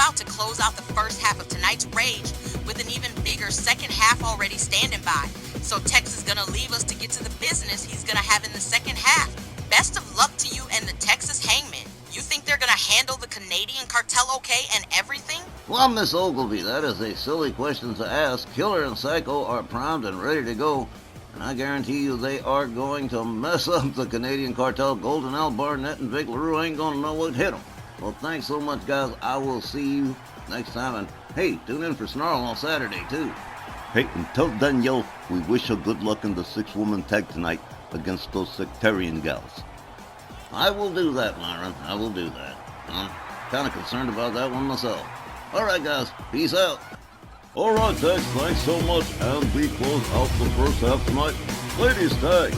about to close out the first half of tonight's Rage with an even bigger second half already standing by. So Tex is gonna leave us to get to the business he's gonna have in the second half. Best of luck to you and the Texas Hangman. You think they're gonna handle the Canadian cartel okay and everything? Well, Miss Ogilvy, that is a silly question to ask. Killer and Psycho are primed and ready to go. And I guarantee you they are going to mess up the Canadian cartel. Golden Al Barnett and Vic LaRue ain't gonna know what hit them. Well, thanks so much, guys. I will see you next time. And hey, tune in for Snarl on Saturday, too. Hey, until then, yo, we wish you good luck in the 6-woman tag tonight against those sectarian gals. I will do that, Myron. I will do that. I'm kind of concerned about that one myself. All right, guys. Peace out. All right, Tex, thanks so much. And we close out the first half tonight. Ladies tag,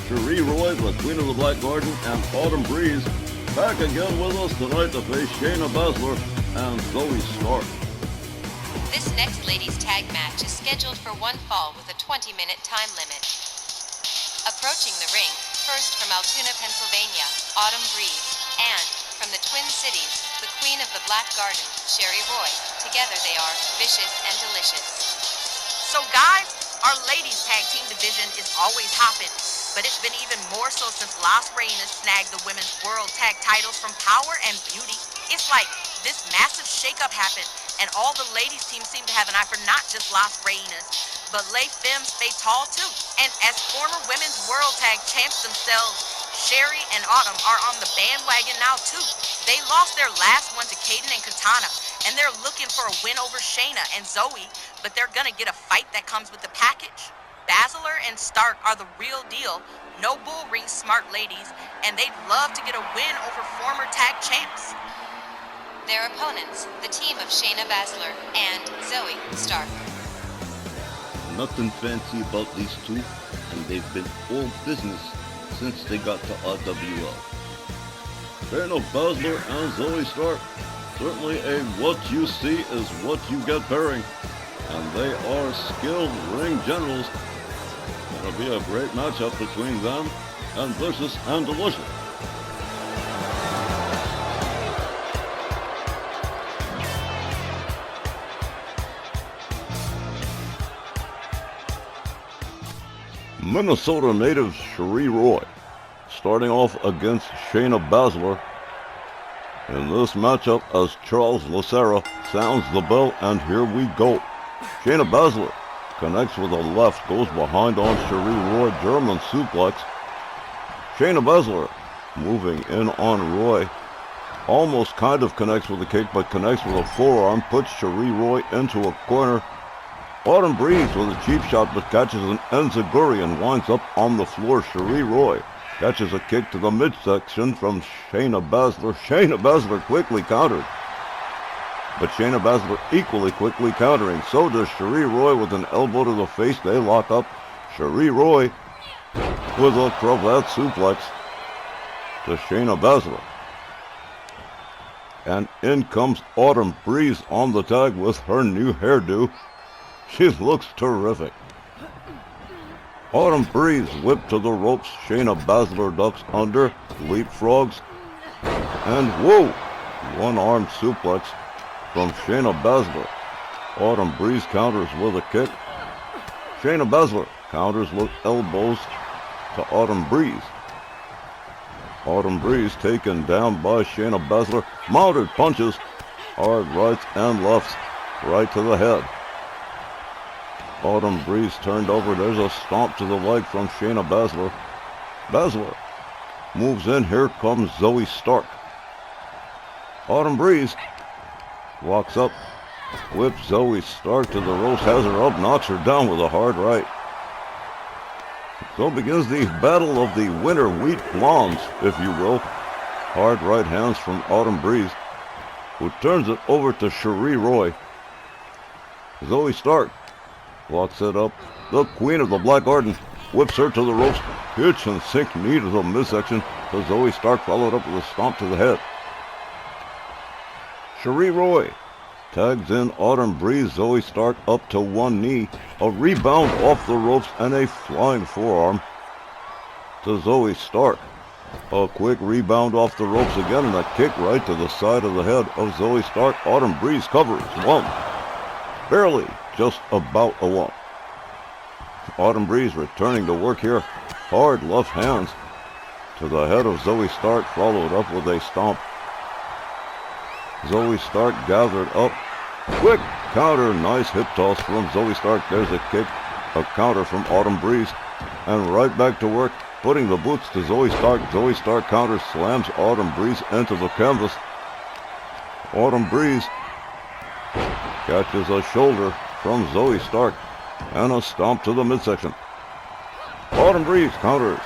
Cherie Roy, the Queen of the Black Garden, and Autumn Breeze back again with us tonight to face Shayna Baszler and Zoey Stark. This next ladies tag match is scheduled for one fall with a 20-minute time limit. Approaching the ring, first from Altoona, Pennsylvania, Autumn Breeze, and from the Twin Cities, the Queen of the Black Garden, Cherie Roy. Together they are vicious and delicious. So guys, our ladies tag team division is always hopping, but it's been even more so since Las Reinas snagged the women's world tag titles from Power and Beauty. It's like this massive shakeup happened, and all the ladies teams seem to have an eye for not just Las Reinas, but Les Femmes Fatales too. And as former women's world tag champs themselves, Cherie and Autumn are on the bandwagon now too. They lost their last one to Kaden and Katana, and they're looking for a win over Shayna and Zoey, but they're gonna get a fight that comes with the package. Baszler and Stark are the real deal, no bull ring smart ladies, and they'd love to get a win over former tag champs. Their opponents, the team of Shayna Baszler and Zoey Stark. Nothing fancy about these two, and they've been all business since they got to RWL. Shayna Baszler and Zoey Stark, certainly a what you see is what you get pairing, and they are skilled ring generals. It'll be a great matchup between them and Vicious and Delicious. Minnesota native Cherie Roy starting off against Shayna Baszler in this matchup as Charles Lacera sounds the bell, and here we go. Shayna Baszler connects with a left, goes behind on Cherie Roy, German suplex. Shayna Baszler moving in on Roy, almost kind of connects with a kick, but connects with a forearm, puts Cherie Roy into a corner. Autumn Breeze with a cheap shot, but catches an enziguri and winds up on the floor. Cherie Roy catches a kick to the midsection from Shayna Baszler. Shayna Baszler quickly countered, but Shayna Baszler equally quickly countering. So does Cherie Roy with an elbow to the face. They lock up. Cherie Roy with a cravat suplex to Shayna Baszler. And in comes Autumn Breeze on the tag with her new hairdo. She looks terrific. Autumn Breeze whipped to the ropes. Shayna Baszler ducks under, leapfrogs, and whoa! One-arm suplex from Shayna Baszler. Autumn Breeze counters with a kick. Shayna Baszler counters with elbows to Autumn Breeze. Autumn Breeze taken down by Shayna Baszler. Mounted punches, hard rights and lefts, right to the head. Autumn Breeze turned over. There's a stomp to the leg from Shayna Baszler. Baszler moves in. Here comes Zoey Stark. Autumn Breeze walks up, whips Zoey Stark to the ropes, has her up, knocks her down with a hard right. So begins the battle of the winter wheat blondes, if you will. Hard right hands from Autumn Breeze, who turns it over to Cherie Roy. Zoey Stark walks it up. The Queen of the Black Garden whips her to the ropes. Hitch and sink knee to the midsection. So Zoey Stark followed up with a stomp to the head. Cherie Roy tags in Autumn Breeze. Zoey Stark up to one knee. A rebound off the ropes and a flying forearm to Zoey Stark. A quick rebound off the ropes again, and a kick right to the side of the head of Zoey Stark. Autumn Breeze covers. One. Barely, just about a one. Autumn Breeze returning to work here. Hard left hands to the head of Zoey Stark, followed up with a stomp. Zoey Stark gathered up. Quick counter, nice hip toss from Zoey Stark. There's a kick, a counter from Autumn Breeze. And right back to work, putting the boots to Zoey Stark. Zoey Stark counters, slams Autumn Breeze into the canvas. Autumn Breeze catches a shoulder from Zoey Stark and a stomp to the midsection. Autumn Breeze counters,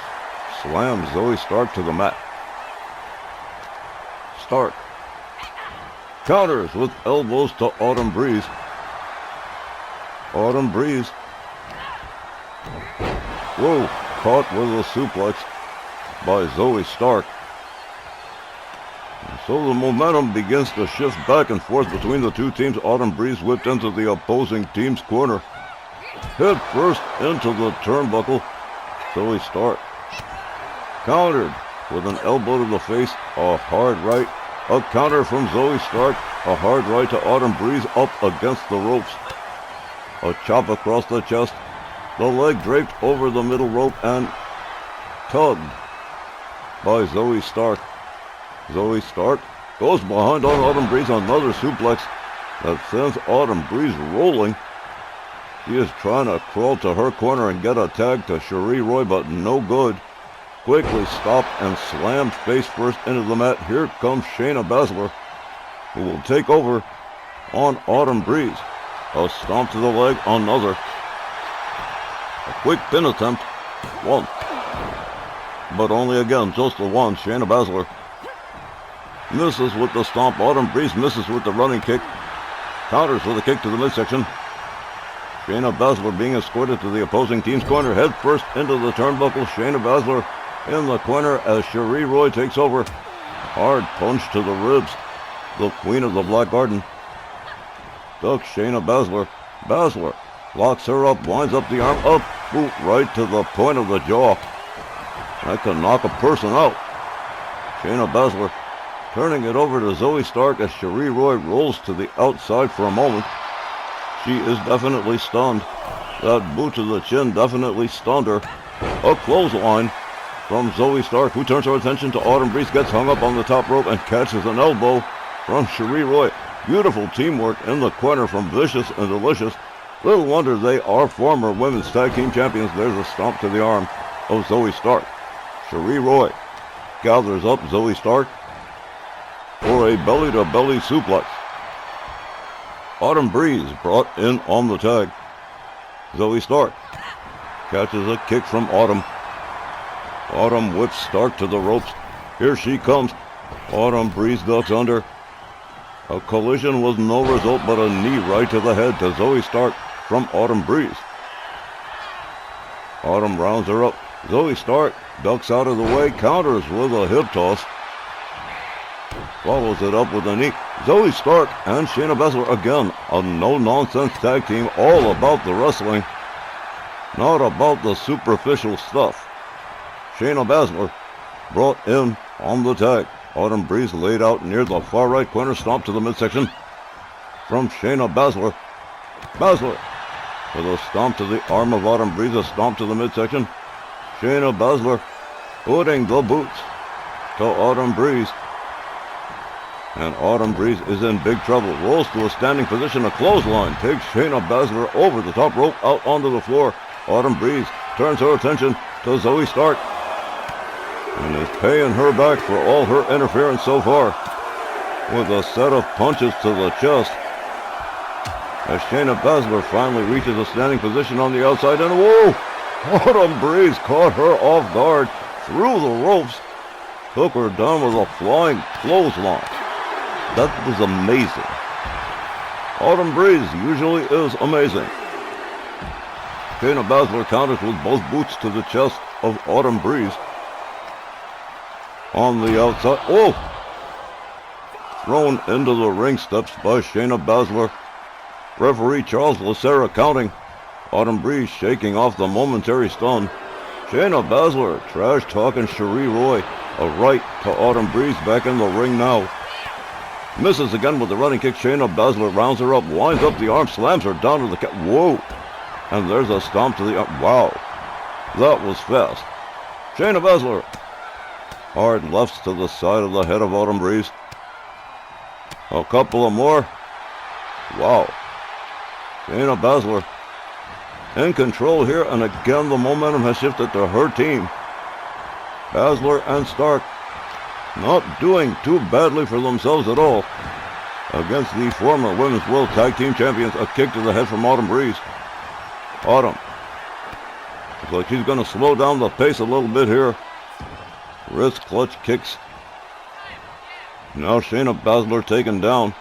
slams Zoey Stark to the mat. Stark counters with elbows to Autumn Breeze. Autumn Breeze. Whoa, caught with a suplex by Zoey Stark. So the momentum begins to shift back and forth between the two teams. Autumn Breeze whipped into the opposing team's corner. Head first into the turnbuckle. Zoey Stark countered with an elbow to the face, a hard right. A counter from Zoey Stark, a hard right to Autumn Breeze up against the ropes. A chop across the chest. The leg draped over the middle rope and tugged by Zoey Stark. Zoey Stark goes behind on Autumn Breeze, another suplex that sends Autumn Breeze rolling. She is trying to crawl to her corner and get a tag to Cherie Roy, but no good. Quickly stopped and slammed face first into the mat. Here comes Shayna Baszler, who will take over on Autumn Breeze. A stomp to the leg, another. A quick pin attempt, one. But only again, just the one. Shayna Baszler misses with the stomp. Autumn Breeze misses with the running kick. Counters with a kick to the midsection. Shayna Baszler being escorted to the opposing team's corner. Head first into the turnbuckle. Shayna Baszler in the corner as Cherie Roy takes over. Hard punch to the ribs. The Queen of the Black Garden ducks Shayna Baszler. Baszler locks her up, winds up the arm, up, boot right to the point of the jaw. That can knock a person out. Shayna Baszler turning it over to Zoey Stark as Cherie Roy rolls to the outside for a moment. She is definitely stunned. That boot to the chin definitely stunned her. A clothesline from Zoey Stark, who turns her attention to Autumn Breeze, gets hung up on the top rope and catches an elbow from Cherie Roy. Beautiful teamwork in the corner from Vicious and Delicious. Little wonder they are former women's tag team champions. There's a stomp to the arm of Zoey Stark. Cherie Roy gathers up Zoey Stark for a belly-to-belly suplex. Autumn Breeze brought in on the tag. Zoey Stark catches a kick from Autumn. Autumn whips Stark to the ropes. Here she comes. Autumn Breeze ducks under. A collision was no result but a knee right to the head to Zoey Stark from Autumn Breeze. Autumn rounds her up. Zoey Stark ducks out of the way, counters with a hip toss. Follows it up with a knee. Zoey Stark and Shayna Baszler again, a no-nonsense tag team, all about the wrestling, not about the superficial stuff. Shayna Baszler brought in on the tag. Autumn Breeze laid out near the far right corner, stomp to the midsection from Shayna Baszler. Baszler with a stomp to the arm of Autumn Breeze, a stomp to the midsection. Shayna Baszler putting the boots to Autumn Breeze. And Autumn Breeze is in big trouble. Rolls to a standing position. A clothesline takes Shayna Baszler over the top rope out onto the floor. Autumn Breeze turns her attention to Zoey Stark and is paying her back for all her interference so far with a set of punches to the chest. As Shayna Baszler finally reaches a standing position on the outside, and whoa! Autumn Breeze caught her off guard through the ropes, took her down with a flying clothesline. That was amazing. Autumn Breeze usually is amazing. Shayna Baszler counters with both boots to the chest of Autumn Breeze. On the outside, oh! Thrown into the ring steps by Shayna Baszler. Referee Charles Lacera counting. Autumn Breeze shaking off the momentary stun. Shayna Baszler trash talking Cherie Roy. A right to Autumn Breeze back in the ring now. Misses again with the running kick. Shayna Baszler rounds her up, winds up the arm, slams her down to the cat. Whoa. And there's a stomp to the arm. Wow. That was fast. Shayna Baszler. Hard lefts to the side of the head of Autumn Breeze. A couple of more. Wow. Shayna Baszler in control here, and again the momentum has shifted to her team. Baszler and Stark not doing too badly for themselves at all against the former Women's World Tag Team Champions. A kick to the head from Autumn Breeze. Autumn. Looks like she's going to slow down the pace a little bit here. Wrist clutch kicks. Now Shayna Baszler taken down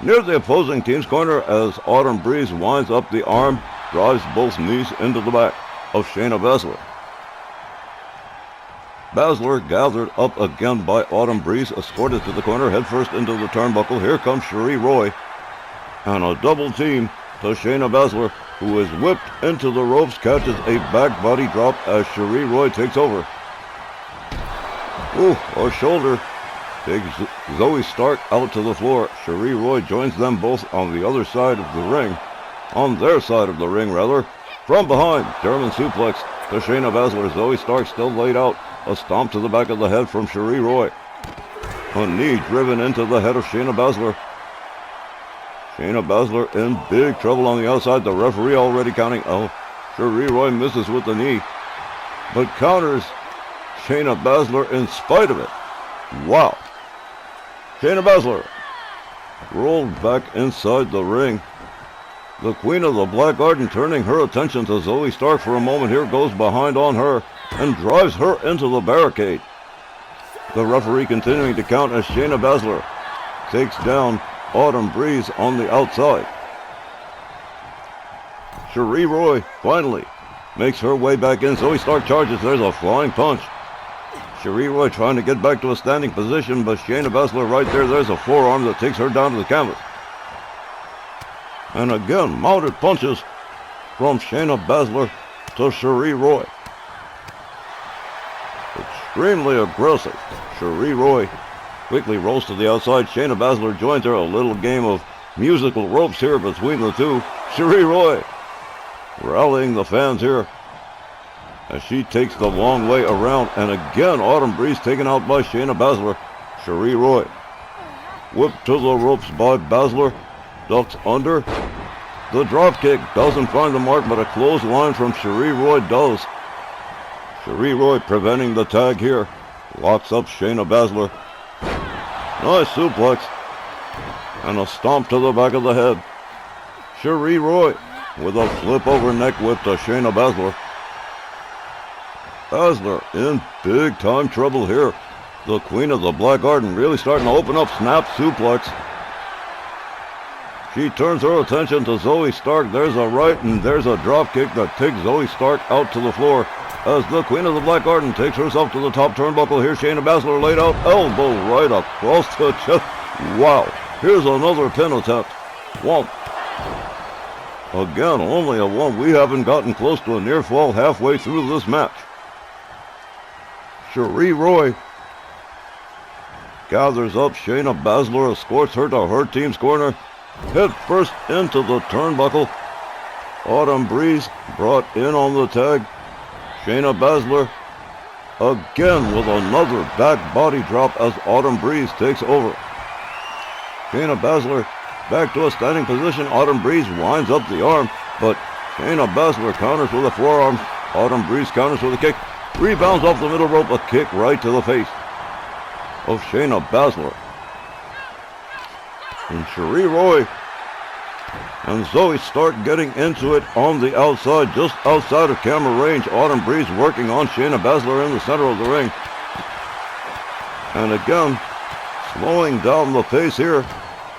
near the opposing team's corner as Autumn Breeze winds up the arm, drives both knees into the back of Shayna Baszler. Baszler gathered up again by Autumn Breeze, escorted to the corner, headfirst into the turnbuckle. Here comes Cherie Roy, and a double team to Shayna Baszler, who is whipped into the ropes, catches a back body drop as Cherie Roy takes over. Ooh, a shoulder takes Zoey Stark out to the floor. Cherie Roy joins them both on the other side of the ring. On their side of the ring, rather. From behind, German suplex to Shayna Baszler. Zoey Stark still laid out. A stomp to the back of the head from Cherie Roy. A knee driven into the head of Shayna Baszler. Shayna Baszler in big trouble on the outside. The referee already counting. Oh, Cherie Roy misses with the knee, but counters Shayna Baszler in spite of it. Wow. Shayna Baszler rolled back inside the ring. The Queen of the Black Garden turning her attention to Zoey Stark for a moment. Here goes behind on her and drives her into the barricade. The referee continuing to count as Shayna Baszler takes down Autumn Breeze on the outside. Cherie Roy finally makes her way back in. Zoey Stark charges. There's a flying punch. Cherie Roy trying to get back to a standing position, but Shayna Baszler right there. There's a forearm that takes her down to the canvas. And again, mounted punches from Shayna Baszler to Cherie Roy. Extremely aggressive. Cherie Roy quickly rolls to the outside. Shayna Baszler joins her. A little game of musical ropes here between the two. Cherie Roy rallying the fans here as she takes the long way around. And again, Autumn Breeze taken out by Shayna Baszler. Cherie Roy whipped to the ropes by Baszler. Ducks under. The drop kick doesn't find the mark, but a clothesline from Cherie Roy does. Cherie Roy preventing the tag here. Locks up Shayna Baszler. Nice suplex. And a stomp to the back of the head. Cherie Roy with a flip over neck whip to Shayna Baszler. Baszler in big time trouble here. The Queen of the Black Garden really starting to open up. Snap suplex. She turns her attention to Zoey Stark. There's a right and there's a drop kick that takes Zoey Stark out to the floor as the Queen of the Black Garden takes herself to the top turnbuckle. Here Shayna Baszler laid out, elbow right across the chest. Wow. Here's another pin attempt. One. Again, only a one. We haven't gotten close to a near fall halfway through this match. Cherie Roy gathers up Shayna Baszler, escorts her to her team's corner. Head first into the turnbuckle. Autumn Breeze brought in on the tag. Shayna Baszler again with another back body drop as Autumn Breeze takes over. Shayna Baszler back to a standing position. Autumn Breeze winds up the arm, but Shayna Baszler counters with a forearm. Autumn Breeze counters with a kick. Rebounds off the middle rope. A kick right to the face of Shayna Baszler. And Cherie Roy and Zoey Stark getting into it on the outside, just outside of camera range. Autumn Breeze working on Shayna Baszler in the center of the ring. And again, slowing down the pace here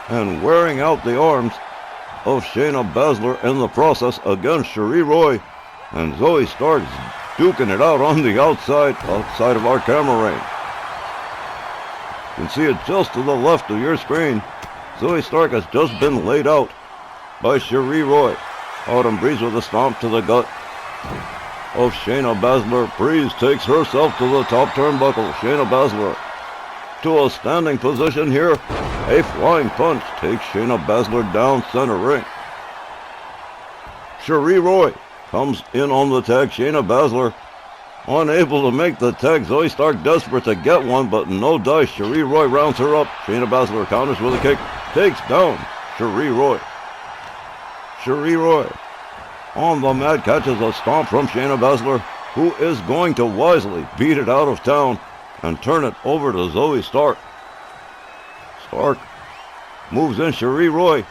and wearing out the arms of Shayna Baszler in the process. Again, Cherie Roy and Zoey Stark duking it out on the outside of our camera range. You can see it just to the left of your screen. Zoey Stark has just been laid out by Cherie Roy. Autumn Breeze with a stomp to the gut. of Shayna Baszler. Breeze takes herself to the top turnbuckle. Shayna Baszler to a standing position here. A flying punch takes Shayna Baszler down center ring. Cherie Roy comes in on the tag. Shayna Baszler unable to make the tag. Zoey Stark desperate to get one, but no dice. Cherie Roy rounds her up. Shayna Baszler counters with a kick. Takes down Cherie Roy. Cherie Roy on the mat catches a stomp from Shayna Baszler, who is going to wisely beat it out of town and turn it over to Zoey Stark. Stark moves in. Cherie Roy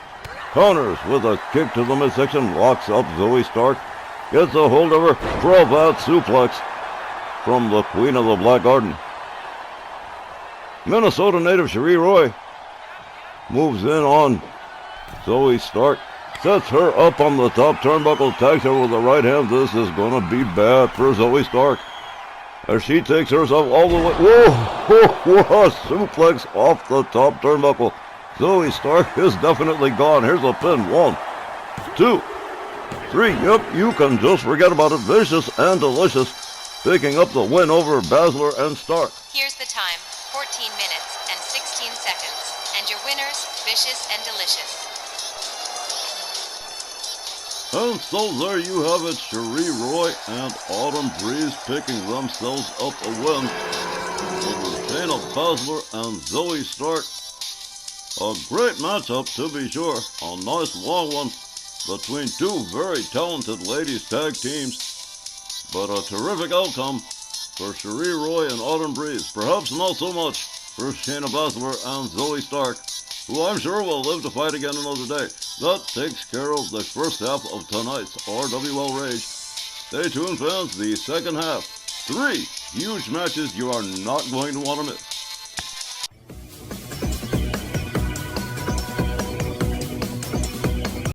counters with a kick to the midsection, locks up Zoey Stark, gets a hold of her, cravat suplex from the Queen of the Black Garden. Minnesota native Cherie Roy moves in on Zoey Stark, sets her up on the top turnbuckle, tags her with the right hand. This is going to be bad for Zoey Stark as she takes herself all the way. Whoa, a suplex off the top turnbuckle. Zoey Stark is definitely gone. Here's a pin. 1, 2, 3. Yep, you can just forget about it. Vicious and Delicious picking up the win over Baszler and Stark. Here's the time, 14 minutes and 16 seconds. And your winners, Vicious and Delicious. And so there you have it, Cherie Roy and Autumn Breeze picking themselves up a win over Shayna Baszler and Zoey Stark. A great matchup, to be sure. A nice long one between two very talented ladies tag teams. But a terrific outcome for Cherie Roy and Autumn Breeze. Perhaps not so much for Shayna Baszler and Zoey Stark, who I'm sure will live to fight again another day. That takes care of the first half of tonight's RWL Rage. Stay tuned, fans. The second half. 3 huge matches you are not going to want to miss.